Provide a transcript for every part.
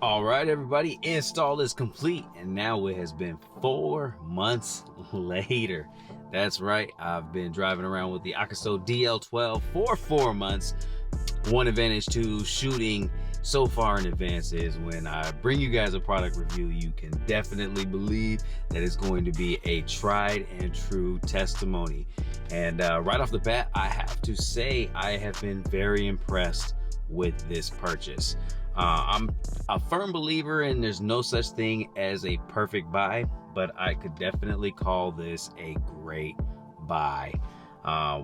All right, everybody, install is complete, and now it has been 4 months later. That's right, I've been driving around with the Akaso DL12 for 4 months. One advantage to shooting so far in advance is when I bring you guys a product review, you can definitely believe that it's going to be a tried and true testimony. And right off the bat, I have to say I have been very impressed with this purchase. I'm a firm believer in there's no such thing as a perfect buy, but I could definitely call this a great buy.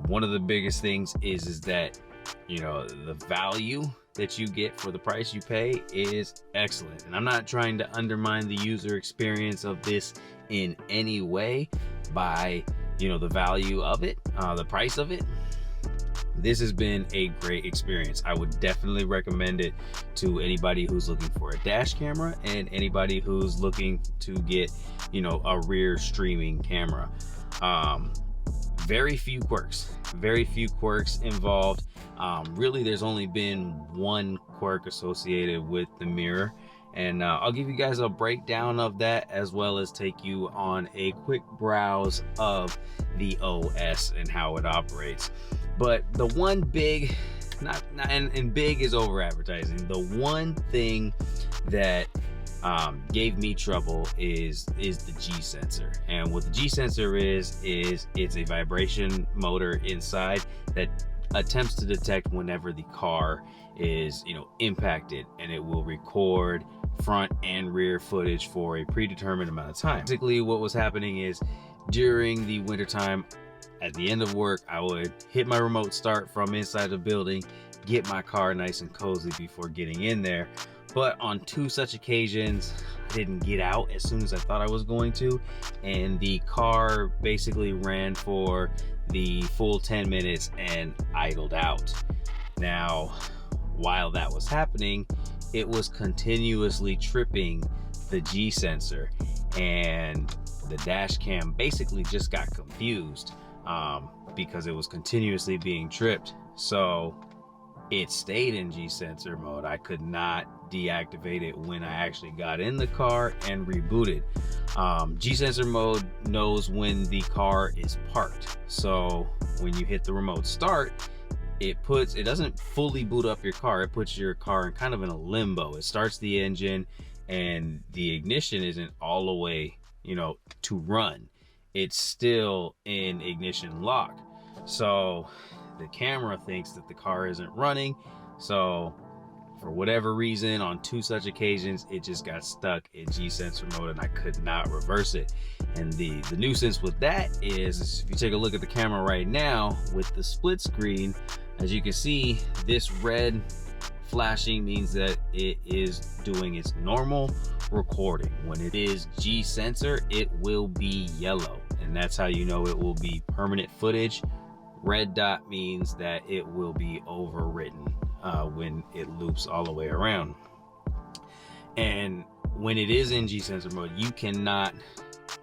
One of the biggest things is that, you know, the value that you get for the price you pay is excellent. And I'm not trying to undermine the user experience of this in any way by, you know, the value of it, the price of it. This has been a great experience. I would definitely recommend it to anybody who's looking for a dash camera and anybody who's looking to get, you know, a rear streaming camera. Very few quirks involved. Really, there's only been one quirk associated with the mirror, and I'll give you guys a breakdown of that, as well as take you on a quick browse of the OS and how it operates. But the one big, and big is over advertising. The one thing that gave me trouble is the G sensor. And what the G sensor is it's a vibration motor inside that attempts to detect whenever the car is, you know, impacted, and it will record front and rear footage for a predetermined amount of time. Basically, what was happening is during the wintertime, at the end of work, I would hit my remote start from inside the building, get my car nice and cozy before getting in there. But on 2 such occasions, I didn't get out as soon as I thought I was going to, and the car basically ran for the full 10 minutes and idled out. Now, while that was happening, it was continuously tripping the G sensor, and the dash cam basically just got confused because it was continuously being tripped. So it stayed in G sensor mode. I could not deactivate it when I actually got in the car and rebooted. G sensor mode knows when the car is parked. So when you hit the remote start, it doesn't fully boot up your car. It puts your car in kind of in a limbo. It starts the engine and the ignition isn't all the way, you know, to run. It's still in ignition lock. So the camera thinks that the car isn't running. So for whatever reason, on 2 such occasions, it just got stuck in G sensor mode and I could not reverse it. And the nuisance with that is if you take a look at the camera right now with the split screen, as you can see, this red flashing means that it is doing its normal recording. When it is G sensor, it will be yellow, and that's how you know it will be permanent footage. Red dot means that it will be overwritten when it loops all the way around. And when it is in G sensor mode, you cannot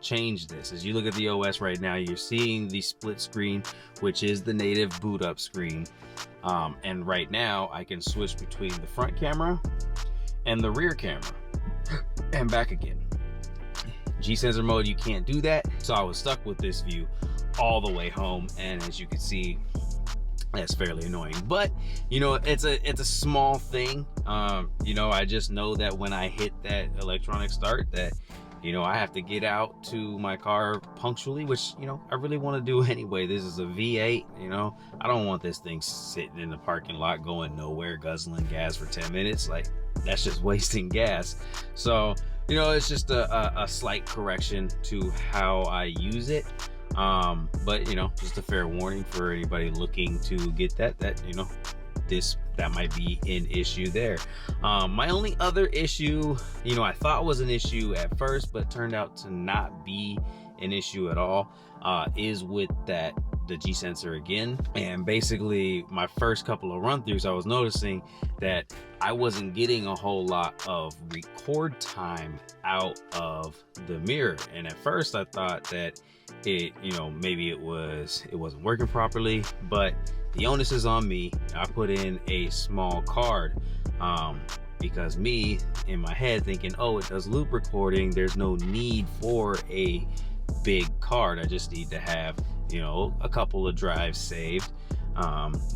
change this. As you look at the OS right now, you're seeing the split screen, which is the native boot up screen. And right now I can switch between the front camera and the rear camera and back again. G sensor mode, you can't do that. So I was stuck with this view all the way home, and as you can see, that's fairly annoying. But you know, it's a small thing. You know, I just know that when I hit that electronic start, that, you know, I have to get out to my car punctually, which, you know, I really want to do anyway. This is a V8, you know, I don't want this thing sitting in the parking lot going nowhere, guzzling gas for 10 minutes. Like, that's just wasting gas. So, you know, it's just a slight correction to how I use it. But, you know, just a fair warning for anybody looking to get that, you know, that might be an issue there. My only other issue, you know, I thought was an issue at first, but turned out to not be an issue at all, is with the G sensor again. And basically my first couple of run-throughs, I was noticing that I wasn't getting a whole lot of record time out of the mirror. And at first I thought that it, you know, maybe it wasn't working properly, but the onus is on me. I put in a small card because me in my head thinking, oh, it does loop recording, there's no need for a big card. I just need to have, you know, a couple of drives saved.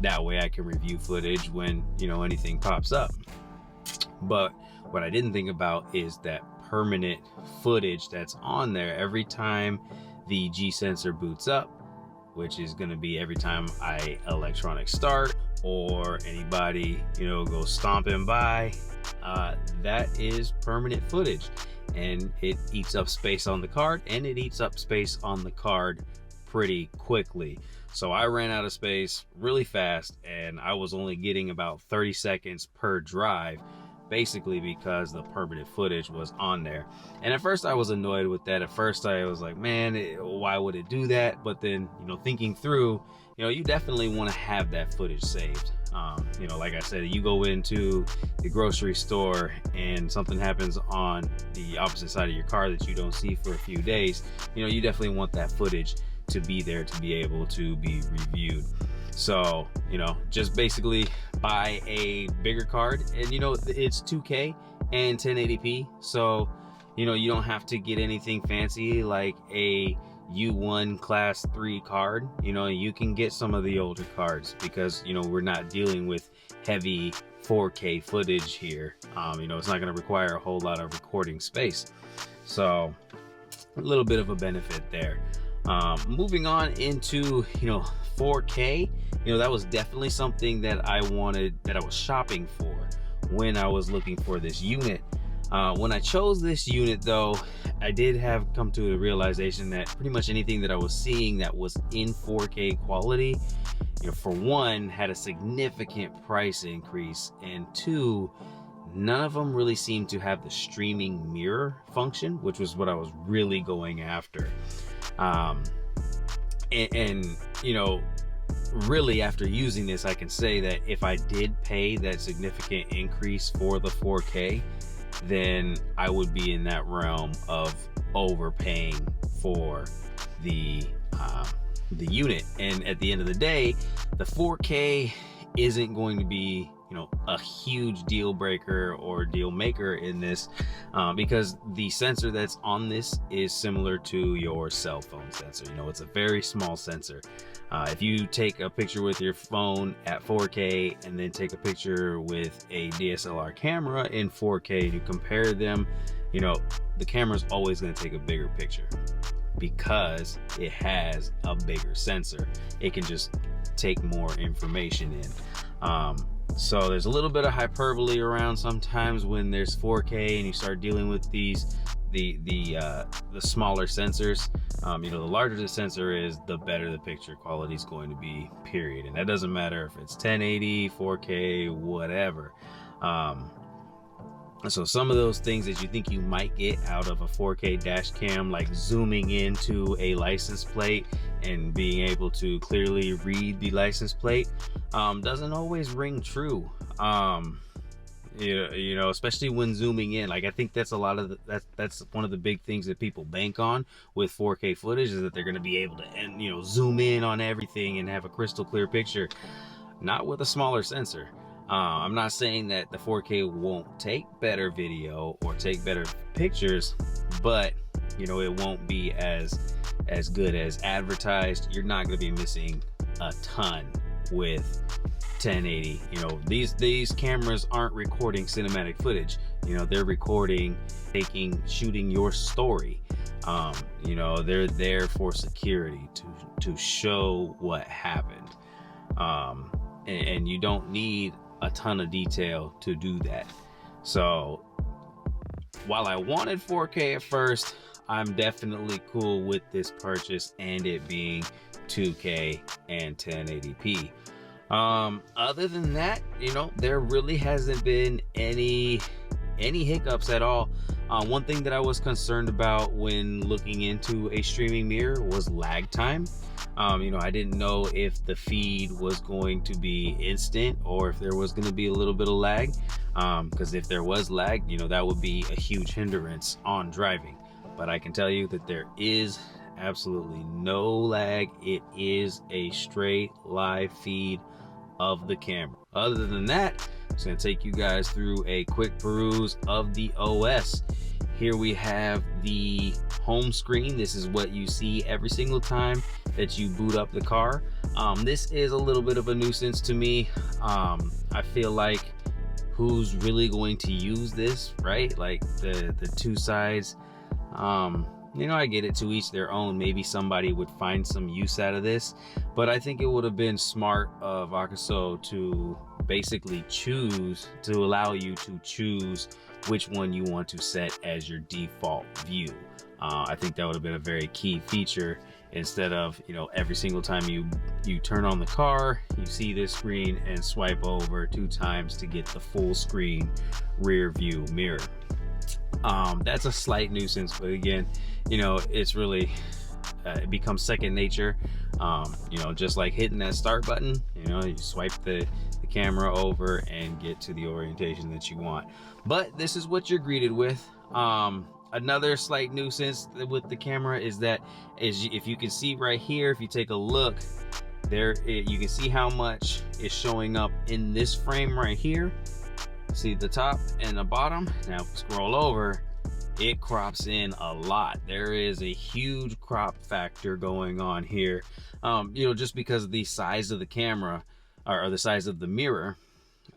That way I can review footage when, you know, anything pops up. But what I didn't think about is that permanent footage that's on there every time the G sensor boots up, which is going to be every time I electronic start or anybody, you know, goes stomping by. That is permanent footage, and it eats up space on the card, and it eats up space on the card pretty quickly. So I ran out of space really fast, and I was only getting about 30 seconds per drive, basically because the permanent footage was on there. And at first I was annoyed with that. At first I was like, man, why would it do that? But then, you know, thinking through, you know, you definitely want to have that footage saved. You know, like I said, you go into the grocery store and something happens on the opposite side of your car that you don't see for a few days, you know, you definitely want that footage to be there to be able to be reviewed. So, you know, just basically buy a bigger card, and you know, it's 2K and 1080p. So, you know, you don't have to get anything fancy like a U1 class 3 card. You know, you can get some of the older cards because, you know, we're not dealing with heavy 4K footage here. You know, it's not going to require a whole lot of recording space. So a little bit of a benefit there. Moving on into, you know, 4K, you know, that was definitely something that I wanted, that I was shopping for when I was looking for this unit. When I chose this unit though, I did have come to a realization that pretty much anything that I was seeing that was in 4K quality, you know, for one, had a significant price increase, and two, none of them really seemed to have the streaming mirror function, which was what I was really going after. And you know, really after using this, I can say that if I did pay that significant increase for the 4K, then I would be in that realm of overpaying for the unit. And at the end of the day, the 4K isn't going to be, you know, a huge deal breaker or deal maker in this, because the sensor that's on this is similar to your cell phone sensor. You know, it's a very small sensor. If you take a picture with your phone at 4K and then take a picture with a DSLR camera in 4K and you compare them, you know, the camera's always going to take a bigger picture because it has a bigger sensor. It can just take more information in. So there's a little bit of hyperbole around sometimes when there's 4K and you start dealing with these the smaller sensors. You know, the larger the sensor is, the better the picture quality is going to be, period. And that doesn't matter if it's 1080, 4K, whatever. So some of those things that you think you might get out of a 4K dash cam, like zooming into a license plate and being able to clearly read the license plate, doesn't always ring true. You know, especially when zooming in. Like, I think that's a lot of that's one of the big things that people bank on with 4K footage, is that they're going to be able to, and you know, zoom in on everything and have a crystal clear picture. Not with a smaller sensor. I'm not saying that the 4K won't take better video or take better pictures, but you know, it won't be as good as advertised. You're not going to be missing a ton with 1080. You know, these cameras aren't recording cinematic footage. You know, they're recording, shooting your story. You know, they're there for security, to show what happened. And you don't need a ton of detail to do that. So while I wanted 4K at first, I'm definitely cool with this purchase and it being 2K and 1080p. Other than that, you know, there really hasn't been any hiccups at all. One thing that I was concerned about when looking into a streaming mirror was lag time. You know, I didn't know if the feed was going to be instant or if there was going to be a little bit of lag, because if there was lag, you know, that would be a huge hindrance on driving. But I can tell you that there is absolutely no lag. It is a straight live feed of the camera. Other than that, It's going to take you guys through a quick peruse of the OS. Here we have the home screen. This is what you see every single time that you boot up the car. This is a little bit of a nuisance to me. I feel like who's really going to use this, right? Like the two sides. You know, I get it, to each their own. Maybe somebody would find some use out of this, but I think it would have been smart of Akaso to basically allow you to choose which one you want to set as your default view. I think that would have been a very key feature, instead of, you know, every single time you turn on the car, you see this screen and swipe over 2 times to get the full screen rear view mirror. That's a slight nuisance, but again, you know, it's really it becomes second nature. You know, just like hitting that start button, you know, you swipe the camera over and get to the orientation that you want. But this is what you're greeted with. Another slight nuisance with the camera is that, if you can see right here, if you take a look there, you can see how much is showing up in this frame right here. See the top and the bottom. Now scroll over, it crops in a lot. There is a huge crop factor going on here. You know, just because of the size of the camera or the size of the mirror,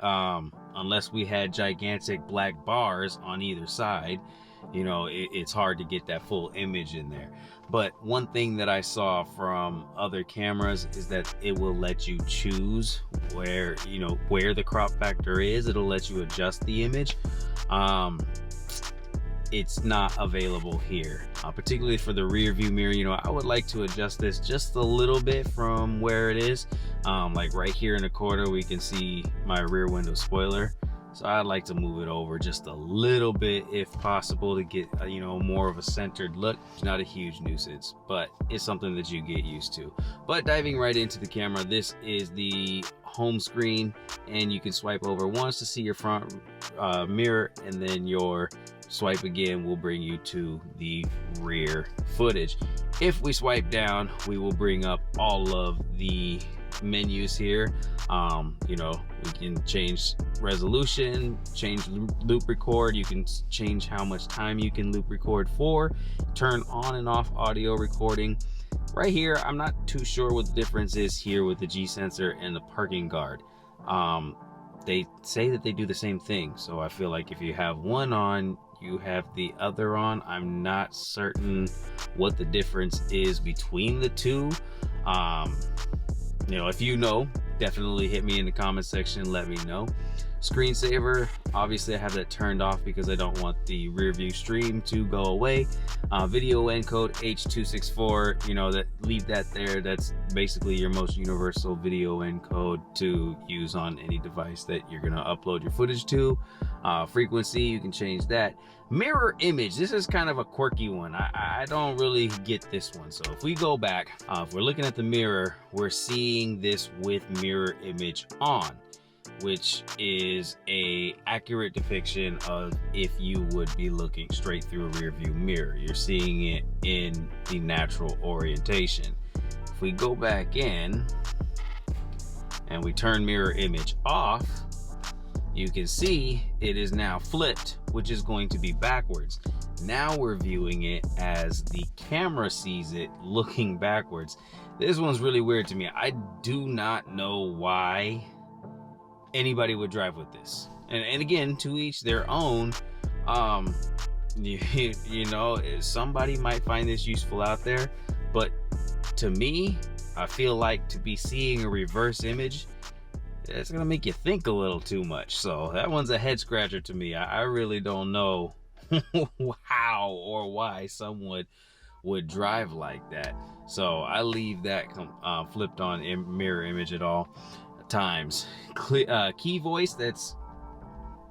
unless we had gigantic black bars on either side, you know, it's hard to get that full image in there. But one thing that I saw from other cameras is that it will let you choose where, you know, where the crop factor is. It'll let you adjust the image. It's not available here, particularly for the rear view mirror. You know, I would like to adjust this just a little bit from where it is. Like right here in the corner, we can see my rear window spoiler. So I'd like to move it over just a little bit if possible to get, you know, more of a centered look. It's not a huge nuisance, but it's something that you get used to. But diving right into the camera, this is the home screen, and you can swipe over once to see your front mirror, and then your swipe again will bring you to the rear footage. If we swipe down, we will bring up all of the menus here. You know, we can change resolution, change loop record. You can change how much time you can loop record for, turn on and off audio recording. Right here, I'm not too sure what the difference is here with the G sensor and the parking guard. They say that they do the same thing, so I feel like if you have one on, you have the other on. I'm not certain what the difference is between the two. You know, if you know, definitely hit me in the comment section, let me know. Screensaver, obviously I have that turned off because I don't want the rear view stream to go away. Video encode H.264, you know, leave that there. That's basically your most universal video encode to use on any device that you're gonna upload your footage to. Frequency, you can change that. Mirror image, this is kind of a quirky one. I don't really get this one. So if we go back, if we're looking at the mirror, we're seeing this with mirror image on, which is a accurate depiction of if you would be looking straight through a rear view mirror. You're seeing it in the natural orientation. If we go back in and we turn mirror image off, you can see it is now flipped, which is going to be backwards. Now we're viewing it as the camera sees it looking backwards. This one's really weird to me. I do not know why anybody would drive with this. And again, to each their own. You know, somebody might find this useful out there, but to me, I feel like to be seeing a reverse image, it's gonna make you think a little too much. So that one's a head scratcher to me. I really don't know how or why someone would drive like that. So I leave that flipped on in mirror image at all times. Key voice, that's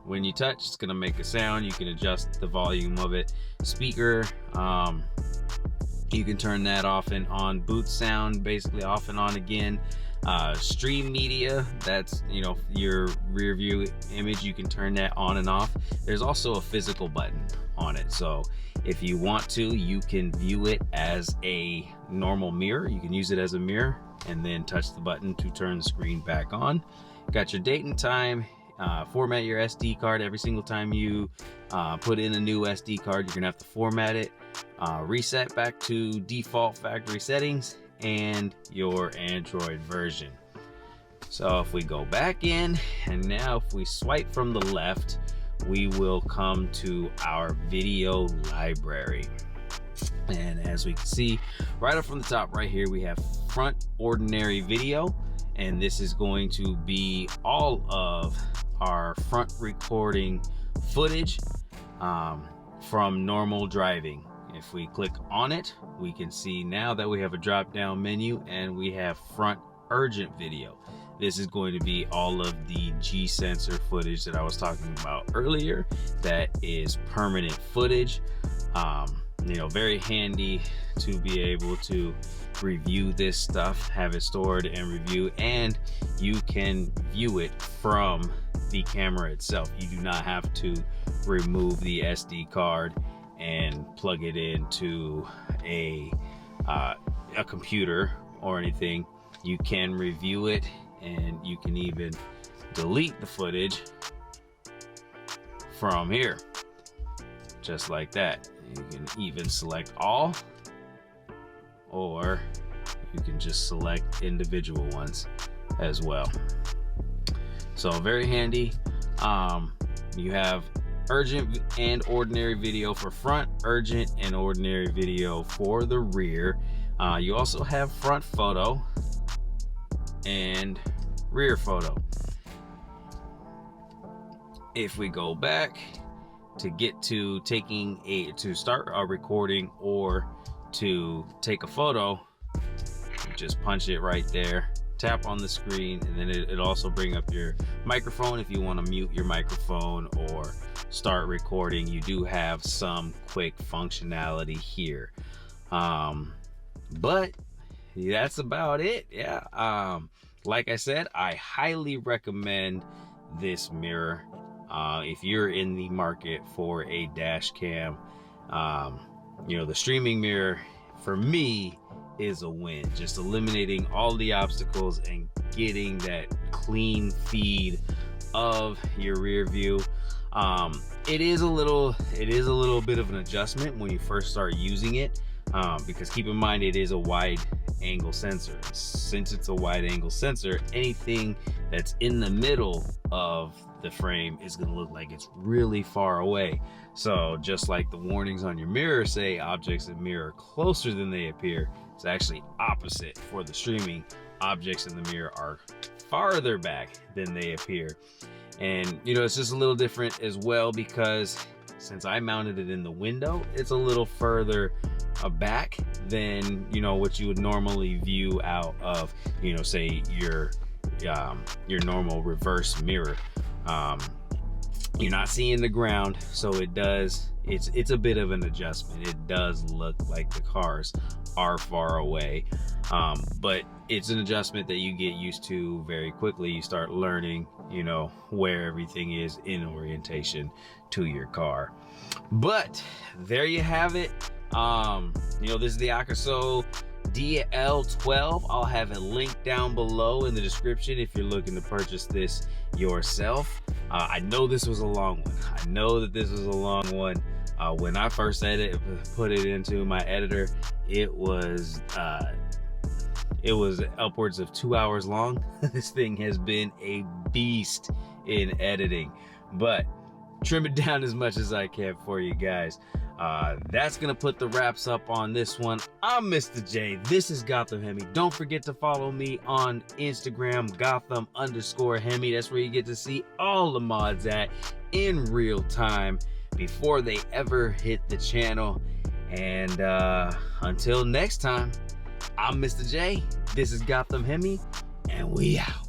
when you touch, it's gonna make a sound. You can adjust the volume of it. Speaker, you can turn that off and on. Boot sound, basically off and on again. Stream media, that's, you know, your rear view image, you can turn that on and off. There's also a physical button on it, so if you want to, you can view it as a normal mirror. You can use it as a mirror and then touch the button to turn the screen back on. Got your date and time, format your SD card every single time you put in a new SD card. You're gonna have to format it, reset back to default factory settings and your Android version. So if we go back in, and now if we swipe from the left, we will come to our video library. And as we can see right up from the top right here, we have front ordinary video, and this is going to be all of our front recording footage from normal driving. If we click on it, we can see now that we have a drop down menu and we have front urgent video. This is going to be all of the G sensor footage that I was talking about earlier. That is permanent footage. You know, very handy to be able to review this stuff, have it stored and review, and you can view it from the camera itself. You do not have to remove the SD card and plug it into a computer or anything. You can review it, and you can even delete the footage from here, just like that. You can even select all, or you can just select individual ones as well. So very handy. You have urgent and ordinary video for front, urgent and ordinary video for the rear. You also have front photo and rear photo. If we go back to get to to start a recording or to take a photo, you just punch it right there, tap on the screen, and then it also bring up your microphone if you want to mute your microphone or start recording. You do have some quick functionality here, but that's about it. Yeah, like I said, I highly recommend this mirror. If you're in the market for a dash cam, you know, the streaming mirror for me is a win. Just eliminating all the obstacles and getting that clean feed of your rear view. It is a little bit of an adjustment when you first start using it, because keep in mind it is a wide angle sensor. Since it's a wide angle sensor, anything that's in the middle of the frame is going to look like it's really far away. So just like the warnings on your mirror say objects that mirror closer than they appear, it's actually opposite for the streaming. Objects in the mirror are farther back than they appear. And you know, it's just a little different as well, because since I mounted it in the window, it's a little further back than, you know, what you would normally view out of, you know, say your normal reverse mirror. You're not seeing the ground, so it's a bit of an adjustment. It does look like the cars are far away, but it's an adjustment that you get used to very quickly. You start learning, you know, where everything is in orientation to your car. But there you have it. You know, this is the Akaso DL12. I'll have a link down below in the description if you're looking to purchase this yourself. I know this was a long one. I know that this was a long one. When I first put it into my editor, it was upwards of 2 hours long. This thing has been a beast in editing, but trim it down as much as I can for you guys. That's gonna put the wraps up on this one. I'm Mr. J. This is Gotham Hemi. Don't forget to follow me on Instagram, Gotham_Hemi. That's where you get to see all the mods at in real time before they ever hit the channel. And until next time, I'm Mr. J. This is Gotham Hemi, and we out.